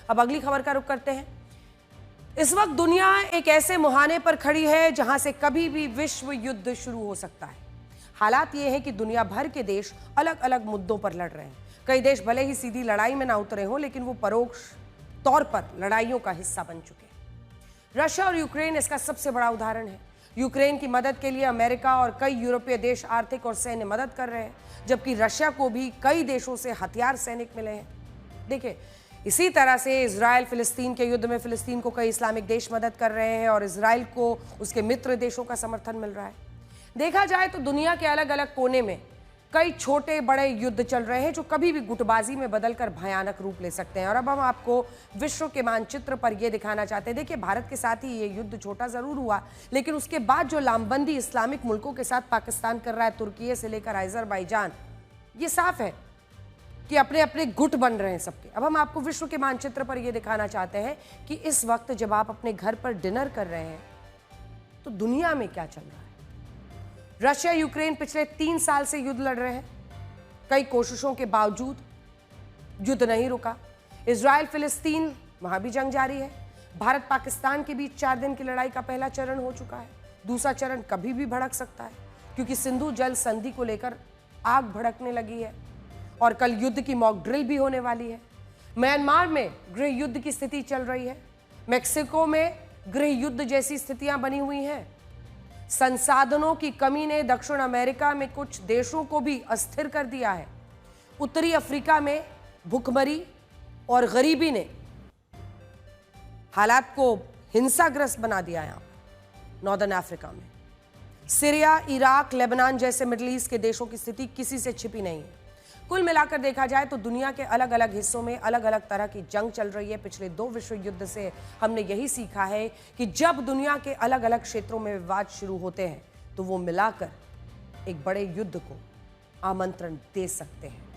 अब अगली खबर का रुख करते हैं। इस वक्त दुनिया एक ऐसे मुहाने पर खड़ी है जहां से कभी भी विश्व युद्ध शुरू हो सकता है। हालात ये है कि दुनिया भर के देश अलग अलग मुद्दों पर लड़ रहे हैं। कई देश भले ही सीधी लड़ाई में ना उतरे हों, लेकिन वो परोक्ष तौर पर लड़ाइयों का हिस्सा बन चुके हैं। रशिया और यूक्रेन इसका सबसे बड़ा उदाहरण है। यूक्रेन की मदद के लिए अमेरिका और कई यूरोपीय देश आर्थिक और सैन्य मदद कर रहे हैं, जबकि रशिया को भी कई देशों से हथियार सैनिक मिले हैं। देखिए, इसी तरह से इजराइल फिलिस्तीन के युद्ध में फिलिस्तीन को कई इस्लामिक देश मदद कर रहे हैं और इजराइल को उसके मित्र देशों का समर्थन मिल रहा है। देखा जाए तो दुनिया के अलग अलग कोने में कई छोटे बड़े युद्ध चल रहे हैं जो कभी भी गुटबाजी में बदलकर भयानक रूप ले सकते हैं। और अब हम आपको विश्व के मानचित्र पर यह दिखाना चाहते हैं। देखिए, भारत के साथ ही ये युद्ध छोटा जरूर हुआ, लेकिन उसके बाद जो लामबंदी इस्लामिक मुल्कों के साथ पाकिस्तान कर रहा है, तुर्की से लेकर अजरबैजान, ये साफ है कि अपने अपने गुट बन रहे हैं सबके। अब हम आपको विश्व के मानचित्र पर यह दिखाना चाहते हैं कि इस वक्त जब आप अपने घर पर डिनर कर रहे हैं तो दुनिया में क्या चल रहा है। रशिया यूक्रेन पिछले 3 साल से युद्ध लड़ रहे हैं। कई कोशिशों के बावजूद युद्ध नहीं रुका। इजराइल फिलिस्तीन, वहां भी जंग जारी है। भारत पाकिस्तान के बीच 4 दिन की लड़ाई का पहला चरण हो चुका है। दूसरा चरण कभी भी भड़क सकता है, क्योंकि सिंधु जल संधि को लेकर आग भड़कने लगी है और कल युद्ध की मॉक ड्रिल भी होने वाली है। म्यांमार में गृह युद्ध की स्थिति चल रही है। मेक्सिको में गृह युद्ध जैसी स्थितियां बनी हुई हैं। संसाधनों की कमी ने दक्षिण अमेरिका में कुछ देशों को भी अस्थिर कर दिया है। उत्तरी अफ्रीका में भूखमरी और गरीबी ने हालात को हिंसाग्रस्त बना दिया। यहां नॉर्दर्न अफ्रीका में सीरिया, इराक, लेबनान जैसे मिडिल ईस्ट के देशों की स्थिति किसी से छिपी नहीं है। कुल मिलाकर देखा जाए तो दुनिया के अलग अलग हिस्सों में अलग अलग तरह की जंग चल रही है। पिछले 2 विश्व युद्ध से हमने यही सीखा है कि जब दुनिया के अलग अलग क्षेत्रों में विवाद शुरू होते हैं तो वो मिलाकर एक बड़े युद्ध को आमंत्रण दे सकते हैं।